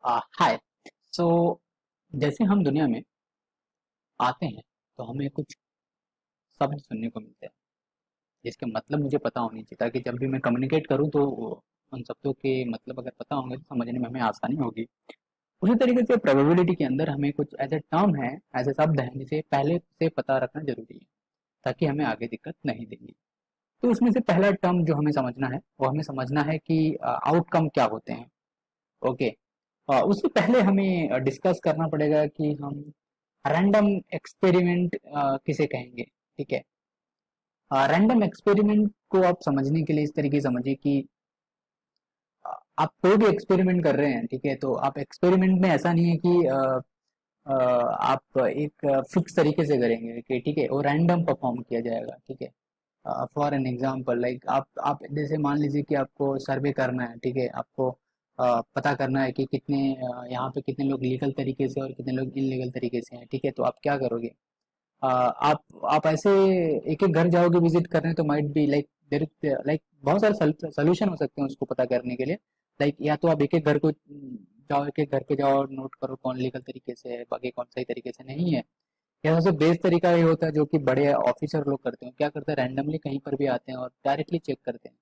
हाय। सो जैसे हम दुनिया में आते हैं तो हमें कुछ शब्द सुनने को मिलते हैं जिसके मतलब मुझे पता होनी चाहिए, ताकि जब भी मैं कम्युनिकेट करूं तो उन शब्दों के मतलब अगर पता होंगे तो समझने में हमें आसानी होगी। उसी तरीके से प्रोबेबिलिटी के अंदर हमें कुछ ऐसे टर्म है, ऐसे शब्द हैं जिसे पहले से पता रखना जरूरी है ताकि हमें आगे दिक्कत नहीं देगी। तो उसमें से पहला टर्म जो हमें समझना है वो हमें समझना है कि आउटकम क्या होते हैं। ओके। उससे पहले हमें डिस्कस करना पड़ेगा कि हम रैंडम एक्सपेरिमेंट किसे कहेंगे। ठीक है। रैंडम एक्सपेरिमेंट को आप समझने के लिए इस तरीके से समझिए कि आप कोई भी एक्सपेरिमेंट कर रहे हैं, ठीक है, तो आप एक्सपेरिमेंट में ऐसा नहीं है कि आप एक फिक्स तरीके से करेंगे कि ठीक है वो रैंडम परफॉर्म किया जाएगा। ठीक है। फॉर एन एग्जांपल लाइक आप जैसे मान लीजिए कि आपको सर्वे करना है, ठीक है, आपको पता करना है कि कितने यहाँ पे कितने लोग लीगल तरीके से और कितने लोग इनलीगल तरीके से हैं। ठीक है, तो आप क्या करोगे? आप ऐसे एक एक घर जाओगे विजिट करने, तो might be like there like बहुत सारे सोल्यूशन हो सकते हैं उसको पता करने के लिए। लाइक या तो आप एक एक घर को जाओ, एक एक घर पे जाओ, नोट करो कौन लीगल तरीके से है, बाकी कौन सही तरीके से नहीं है। या सबसे बेस्ट तरीका ये होता है जो कि बड़े ऑफिसर लोग करते हैं, क्या करते हैं, रैंडमली कहीं पर भी आते हैं और डायरेक्टली चेक करते हैं।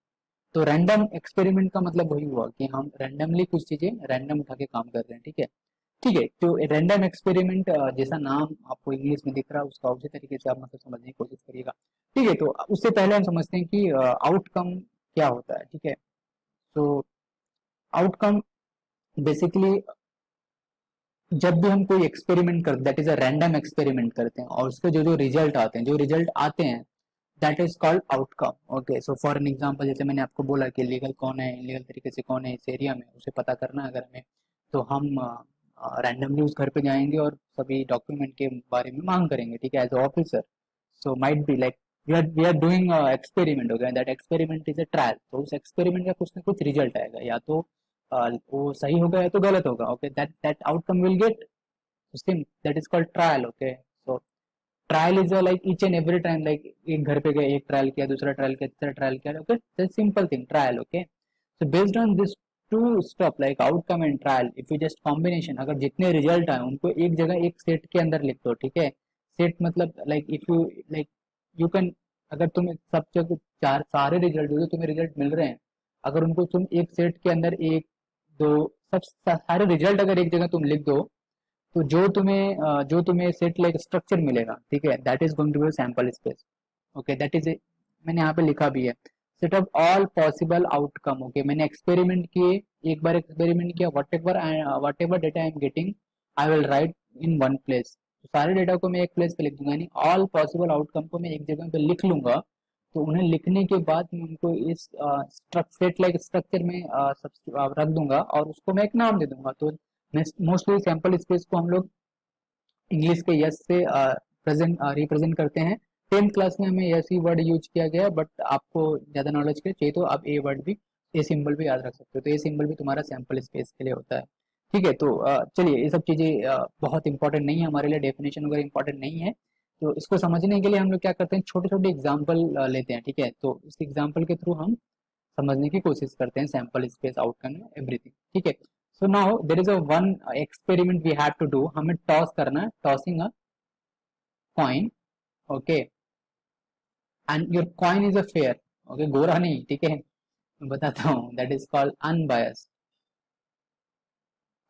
तो रैंडम एक्सपेरिमेंट का मतलब वही हुआ कि हम रैंडमली कुछ चीजें रैंडम उठा के काम कर रहे हैं। ठीक है। ठीक है, तो रैंडम एक्सपेरिमेंट जैसा नाम आपको इंग्लिश में दिख रहा है उसका उसी तरीके से आप मतलब समझने की कोशिश करिएगा। ठीक है, तो उससे पहले हम समझते हैं कि आउटकम क्या होता है। ठीक है। तो आउटकम बेसिकली जब भी हम कोई एक्सपेरिमेंट करते, that is a random experiment करते हैं और उसके जो जो रिजल्ट आते हैं, that is called outcome. Okay, so for an example जैसे मैंने आपको बोला कि लीगल कौन है, इलीगल तरीके से कौन है इस एरिया में, उसे पता करना है अगर हमें, तो हम रैंडमली उस घर पे जाएंगे और सभी डॉक्यूमेंट के बारे में मांग करेंगे। ठीक है, as officer. So might be like we are doing experiment, हो गया that experiment is a trial. तो उस एक्सपेरिमेंट का कुछ ना कुछ रिजल्ट आएगा, या तो वो सही होगा या तो गलत होगा। Okay, that that outcome will get system, that is called trial. Okay, so trial is like each and every time, like एक घर पे गए, एक ट्रायल किया, दूसरा ट्रायल किया, तीसरा ट्रायल किया। Okay, simple thing trial. Okay, so based on this to stop like outcome and trial, if you just combination, अगर जितने रिजल्ट आए उनको एक जगह एक सेट के अंदर लिख दो। ठीक है, सेट मतलब like if you like you can, अगर तुम सब जगह चार सारे रिजल्ट जो तुम्हें रिजल्ट मिल रहे हैं, अगर उनको तुम एक सेट के अंदर एक दो सब सारे रिजल्ट अगर एक जगह तुम लिख दो, तो जो तुम्हें सेट लाइक स्ट्रक्चर मिलेगा, ठीक है, that is going to be sample space. Okay, that is मैंने यहाँ पे लिखा भी है, set of all possible outcome. Okay, मैंने एक्सपेरिमेंट किए, एक बार एक्सपेरिमेंट किया, whatever data I am getting I will write in one place. सारे डेटा को मैं एक प्लेस पे लिख दूंगा, यानी ऑल पॉसिबल आउटकम को मैं एक जगह पे लिख लूंगा। तो उन्हें लिखने के बाद मैं उनको इस सेट लाइक स्ट्रक्चर में रख दूंगा और उसको मैं एक नाम दे दूंगा। तो मोस्टली सैंपल स्पेस को हम लोग इंग्लिश के यस से प्रेजेंट रिप्रेजेंट करते हैं। 10th क्लास में हमें यस ही वर्ड यूज किया गया, बट आपको ज्यादा नॉलेज के चाहिए तो आप ए वर्ड भी, ए सिंबल भी याद रख सकते हो। तो ए सिंबल भी तुम्हारा सैंपल स्पेस के लिए होता है। ठीक है, तो चलिए ये सब चीजें बहुत इंपॉर्टेंट नहीं है हमारे लिए, डेफिनेशन वगैरह इंपॉर्टेंट नहीं है। तो इसको समझने के लिए हम लोग क्या करते हैं, छोटे छोटे एग्जाम्पल लेते हैं। ठीक है, तो इस एग्जाम्पल के थ्रू हम समझने की कोशिश करते हैं सैंपल स्पेस, आउटकम, एवरीथिंग। ठीक है, so now there is a one experiment we have to do, हमें टॉस करना है, tossing a coin. Okay, and your coin is a fair. Okay, गोरा नहीं, ठीक है, मैं बताता हूँ, that is called unbiased.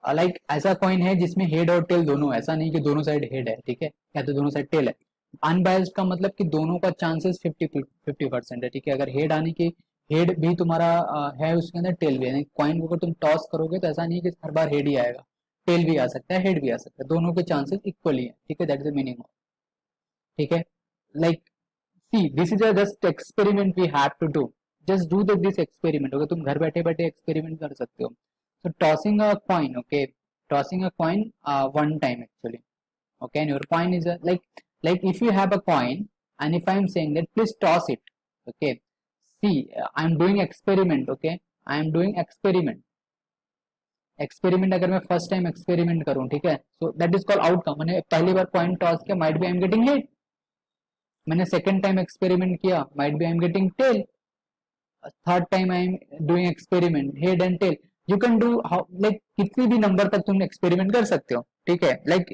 Like ऐसा कॉइन है जिसमें हेड और टेल दोनों, ऐसा नहीं कि दोनों साइड हेड है, ठीक है, या तो दोनों साइड टेल है। अनबायस्ड का मतलब कि दोनों का चांसेस 50-50% है। ठीक है, अगर हेड आने की, हेड भी तुम्हारा है उसके अंदर, टेल भी है। कॉइन को अगर तुम टॉस करोगे तो ऐसा नहीं कि हर बार हेड ही आएगा, टेल भी आ सकता है, हेड भी आ सकता है, दोनों के चांसेस इक्वली है। ठीक है, that is the meaning of. ठीक है, like see this is a just experiment we have to do, just do this experiment. Okay, तुम घर बैठे बैठे एक्सपेरिमेंट कर सकते हो। So tossing a coin, okay, tossing a coin one time actually. Okay, and your coin is like if you have a coin and if I am saying that please toss it. Okay, see, I am doing experiment. Okay, I am doing experiment. Experiment अगर मैं first time experiment करूं, ठीक है, so that is called outcome. मैंने पहली बार coin toss किया, might be I am getting head. मैंने सेकंड टाइम एक्सपेरिमेंट किया, might be I am getting tail. Third time I am doing experiment, head and tail. You can do like कितनी भी number तक तुम experiment कर सकते हो, ठीक है। लाइक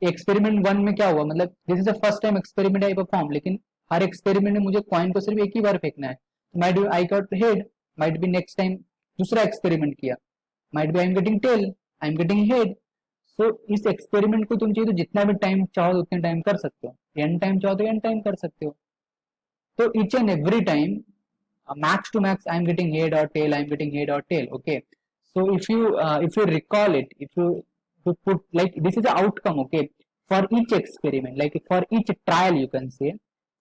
एक्सपेरिमेंट वन में क्या हुआ, मतलब this is the first time experiment I perform, लेकिन हर एक्सपेरिमेंट में मुझे कॉइन को सिर्फ एक ही बार फेंकना है। Might be I got head, might be next time दूसरा एक्सपेरिमेंट किया, might be I am getting tail, I am getting head. So इस एक्सपेरिमेंट को तुम चाहिए तो जितना भी टाइम चाहो उतने टाइम कर सकते हो, एन टाइम चाहो तो एन टाइम कर सकते हो। तो each and every time max to max I'm getting head or tail, I'm getting head or tail, okay. So if you recall it, if you put like this is the outcome, okay, for each experiment, like for each trial you can say,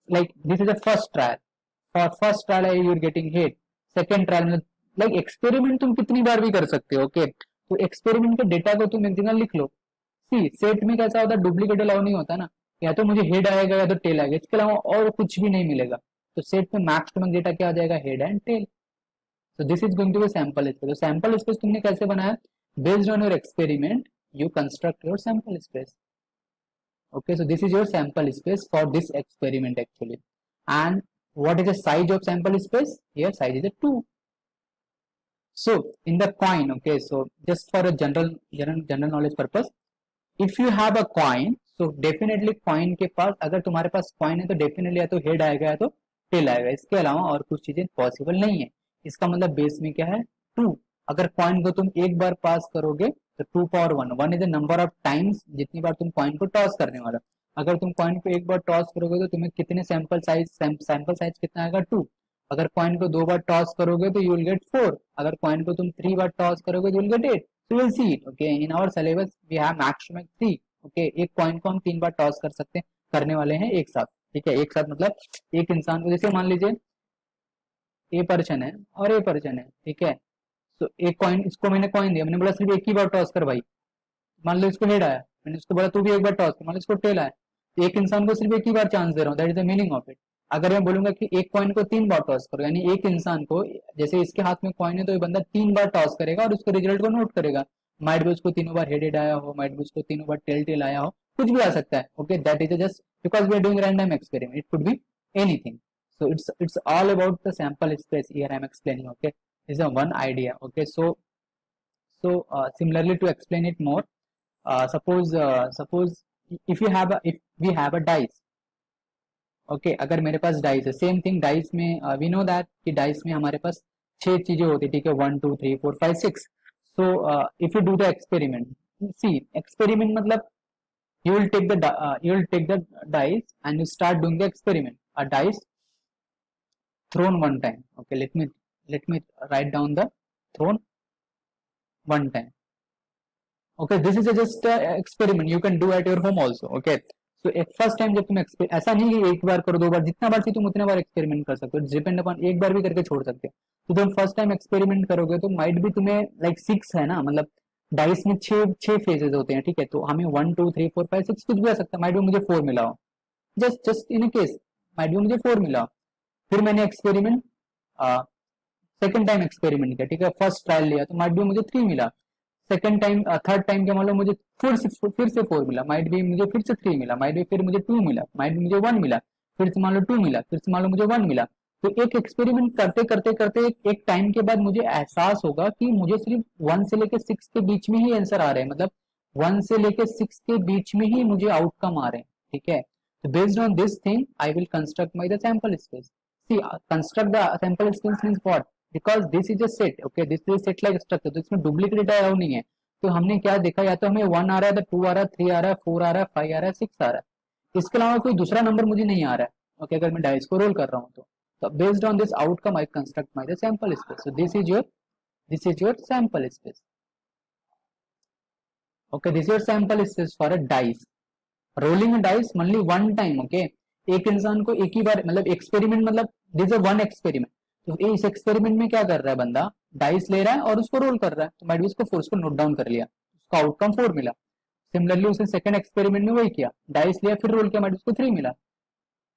like this is the first trial, for first trial you're getting head, second trial में like experiment तुम कितनी बार भी कर सकते हो, okay। तो experiment के data को तुम एक जगह लिख लो। सी सेट में कैसा होता है, डुप्लीकेट अलाउ नहीं होता ना, या तो मुझे हेड आएगा या तो टेल आएगा, इसके अलावा और कुछ भी नहीं मिलेगा। तो सेट में मैक्स टू मैक्स डेटा क्या आ जाएगा, head and tail. So this is going to be sample space. तो सैंपल स्पेस तुमने कैसे बनाया, based on your experiment you construct your sample space, okay। So this is your sample space for this experiment actually, and what is the size of sample space, here size is a 2। so in the coin, okay, so just for a general knowledge purpose, if you have a coin, so definitely coin के पास, अगर तुम्हारे पास coin है तो definitely या तो head आएगा या तो टेल आएगा, इसके अलावा और कुछ चीजें पॉसिबल नहीं है। इसका मतलब बेस में क्या है, 2। अगर कॉइन को तुम एक बार पास करोगे तो 2 power 1, 1 is the number of times जितनी बार तुम कॉइन को टॉस करने वाला। अगर तुम कॉइन को एक बार टॉस करोगे तो तुम्हें कितने सैंपल साइज कितना आएगा, 2। अगर कॉइन को 2 बार टॉस करोगे तो यू विल गेट 4। अगर कॉइन को तुम 3 बार टॉस करोगे तो you will get 8। So we'll see it, okay, in our syllabus we have max to max 3, okay। एक कॉइन को हम 3 बार टॉस कर सकते हैं, करने वाले हैं एक साथ, ठीक है। एक साथ मतलब एक इंसान को, जैसे मान लीजिए ए पर्सन है और ए पर्सन है, ठीक है। तो एक कॉइन, इसको मैंने कॉइन दिया, मैंने बोला सिर्फ एक ही बार टॉस कर भाई, मान लो इसको हेड आया, मैंने इसको बोला तू भी एक बार टॉस कर, मान लो इसको टेल आया, तो एक इंसान को सिर्फ एक ही बार चांस दे रहा हूँ, that is the meaning of it. अगर मैं बोलूंगा कि एक कॉइन को 3 बार टॉस करो, यानी एक इंसान को, जैसे इसके हाथ में कॉइन है तो ये बंदा 3 बार टॉस करेगा और उसके रिजल्ट को नोट करेगा। माइट भी उसको तीनों बार हेडेड आया हो, माइट भी उसको तीनों बार टेल टेल आया हो, कुछ भी आ सकता है, okay. That is just because we are doing random experiment, it could be anything. so it's all about the sample space here I'm explaining, okay। this is a one idea, okay। so similarly to explain it more, suppose if we have a dice, okay। अगर मेरे पास dice है, same thing dice में we know that कि dice में हमारे पास 6 चीजें होती है, ठीक है, 1 2 3 4 5 6। so if you do the experiment, see experiment मतलब you will take the dice and you start doing the experiment, a dice thrown one time, okay। let me write down the thrown one time, okay। this is just a experiment you can do at your home also, okay। so एक first time जब तुम ऐसा नहीं कि एक बार करो 2 बार, जितना बार चाहिए तुम उतने बार एक्सपेरिमेंट कर सकते हो, डिपेंड अपॉन, एक बार भी करके छोड़ सकते हो। तो तुम फर्स्ट टाइम एक्सपेरिमेंट करोगे तो माइट भी तुम्हें लाइक 6 है ना, मतलब डाइस में 6 फेजेस होते हैं, ठीक है। तो हमें 1 2 3 4 5 6 कुछ भी आ सकता है, माइट भी मुझे 4 मिला हो, जस्ट इन केस माइट भी मुझे 4 मिला हो। फिर मैंने एक्सपेरिमेंट सेकंड टाइम एक्सपेरिमेंट किया, ठीक है, फर्स्ट ट्रायल लिया तो माइट भी मुझे 3 मिला। सेकंड टाइम थर्ड टाइम क्या, मान लो मुझे फिर से 4 मिला, माइट भी मुझे फिर से 3 मिला, माइट भी फिर मुझे 2 मिला, माइट भी मुझे 1 मिला, फिर से मान लो 2 मिला, फिर से मान लो मुझे 1 मिला। तो एक एक्सपेरिमेंट करते करते करते एक टाइम के बाद मुझे एहसास होगा कि मुझे सिर्फ 1 से लेकर 6 के बीच में ही आंसर आ रहे हैं, मतलब 1 से लेकर 6 के बीच में ही मुझे आउटकम आ रहे हैं, ठीक है। तो based on this thing I will construct my the sample space. See construct the sample space means what, because this is a set, okay, this is set like structure, तो इसमें डुप्लीकेट डेटा अलाउ नहीं है। तो हमने क्या देखा, या तो हमें 1 आ रहा है, तो 2 आ रहा है, 3 आ रहा है, 4 आ रहा है, 5 आ रहा है, 6 आ रहा है, इसके अलावा कोई दूसरा नंबर मुझे नहीं आ रहा है, ओके। अगर मैं डाइस को रोल कर रहा हूँ तो based on this outcome I construct my the sample space. So this is your sample space, okay. This is your sample space for a dice, rolling dice only one time, okay. एक इंसान को एक ही बार, मतलब experiment, मतलब this is one experiment. तो इस experiment में क्या कर रहा है बंदा, डाइस ले रहा है और उसको रोल कर रहा है, तो माइट भी उसको फोर्स को नोट डाउन कर लिया, उसका आउटकम 4 मिला। सिमिलरली उसने सेकंड एक्सपेरिमेंट में वही किया, डाइस लिया फिर रोल किया, माइट उसको 3 मिला।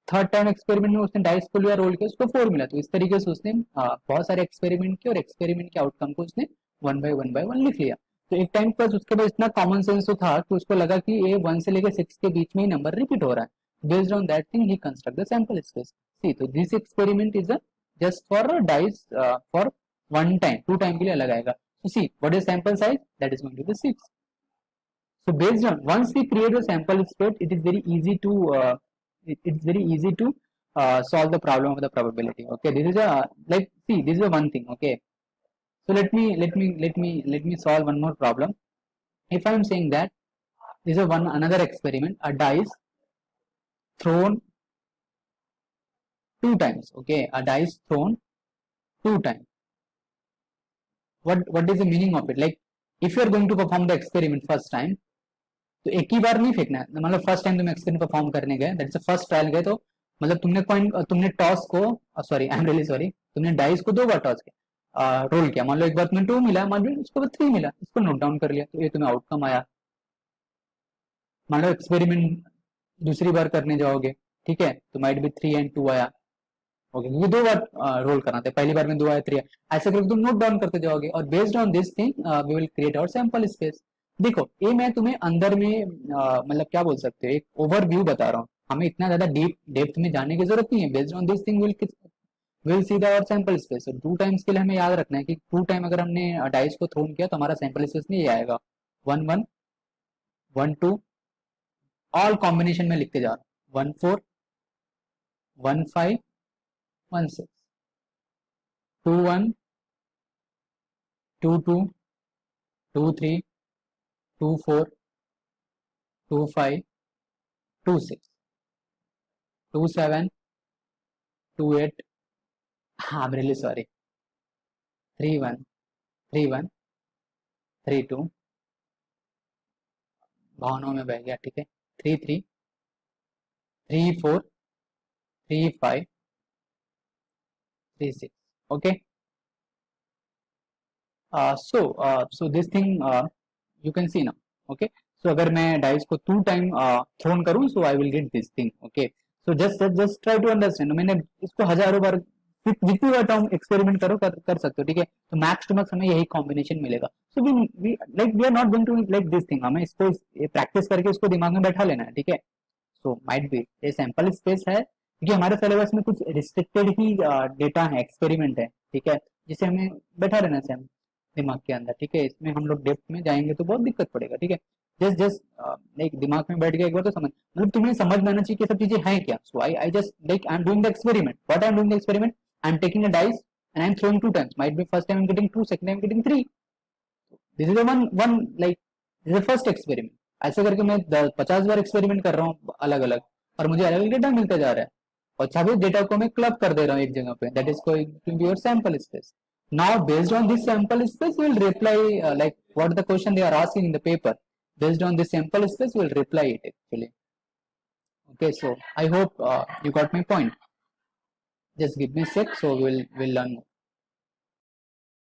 थर्ड टाइम एक्सपेरिमेंट में उसने डाइस को लिया, रोल किया, उसको 4 मिला। तो इस तरीके से उसने बहुत सारे एक्सपेरिमेंट किए और एक्सपेरिमेंट के आउटकम को उसने वन बाय वन लिख लिया। तो एक टाइम पर उसके बाद इतना कॉमन सेंस तो था कि उसको लगा कि ये 1 से लेकर 6 के बीच में ही नंबर रिपीट हो रहा है। बेस्ड ऑन दैट थिंग ही construct the sample space. See, तो this experiment is just for dice for one time, 2 time के लिए अलग आएगा। So see, what is sample size? That is going to be 6. So based on, once we create a sample space, it is very easy to it's very easy to solve the problem of the probability. Okay, this is a, like, see, this is a one thing. Okay, so let me solve one more problem. If I am saying that this is one another experiment, a dice thrown 2 times. Okay, a dice thrown 2 times. What is the meaning of it? Like, if you are going to perform the experiment first time, तो एक ही बार नहीं फेंकना है. मतलब first time तुम experiment perform करने गए, that's the first trial गए, तो मतलब तुमने कॉइन, तुमने टॉस को, sorry I am really sorry, तुमने डाइस को 2 बार टॉस किया, रोल किया. मान लो एक बार तुम्हें 2 मिला, मान लो उसके बाद 3 मिला, इसको नोट डाउन कर लिया, तो ये तुम्हें आउटकम आया. मान लो एक्सपेरिमेंट दूसरी बार करने जाओगे, ठीक है, तो माइट बी 3 and 2 आया. ओके, क्योंकि 2 बार रोल करना था, पहली बार में 2 आया, 3 आया, ऐसे करके तुम नोट डाउन करते जाओगे. और based on this thing we will create our sample space. देखो, ये मैं तुम्हें अंदर में मतलब क्या बोल सकते हो, एक ओवरव्यू बता रहा हूँ. हमें इतना ज्यादा डीप डेप्थ में जाने की जरूरत नहीं है. Based on this thing will see the our sample space. 2 times के लिए हमें याद रखना है कि 2 टाइम अगर हमने डाइस को थ्रोन किया तो हमारा सैंपल स्पेस नहीं आएगा. 1 1 1 2, ऑल कॉम्बिनेशन में लिखते जा रहा हूँ. 1 4 1 5 1 6 2 1 2 2 2 3 2 4 2 5 2 6 2 7 2 8, आई एम रियली सॉरी, 3 1 3 1 3 2, भावनाओं में बह गया, ठीक है, 3 3 3 4 3 5 3 6. Okay, so this thing you can see now. Okay, so अगर मैं डाइस को 2 टाइम थ्रोन करूं, so I will get this thing. Okay, so just try to understand. मैंने इसको हजारों बार, जितनी बार तुम एक्सपेरिमेंट करो कर सकते हो, ठीक है, तो मैक्स टू मैक्स हमें यही कॉम्बिनेशन मिलेगा. So we we are not going to like this thing. हमें इसको प्रैक्टिस करके इसको दिमाग में बैठा लेना है, ठीक है. सो माइट बी ये सैंपल स्पेस है क्योंकि हमारे सिलेबस में कुछ रिस्ट्रिक्टेड ही डेटा है, एक्सपेरिमेंट है, ठीक है, जिसे हमें बैठा रहना चाहिए दिमाग के अंदर, ठीक है. इसमें हम लोग डेप्थ में जाएंगे तो बहुत दिक्कत पड़ेगा, ठीक है. जस्ट लाइक दिमाग में बैठ गया एक बार तो समझ, मतलब तुम्हें समझ में आना चाहिए कि सब चीजें हैं क्या. So I just like I am doing the experiment. What I am doing the experiment, I am taking a dice and I am throwing 2 times. Might be first time I'm getting 2, second time I'm getting 3. This is the one like this is the first experiment. ऐसे करके मैं 50 बार experiment कर रहा हूँ अलग अलग, और मुझे अलग अलग डेटा मिलता जा रहा है, और सभी डेटा को मैं क्लब कर दे रहा हूँ एक जगह पे. That is going to be your sample space. Now based on this sample space we will reply like what the question they are asking in the paper. Based on this sample space we will reply it actually. Okay, so I hope you got my point. Just give me a sec, so we'll learn more.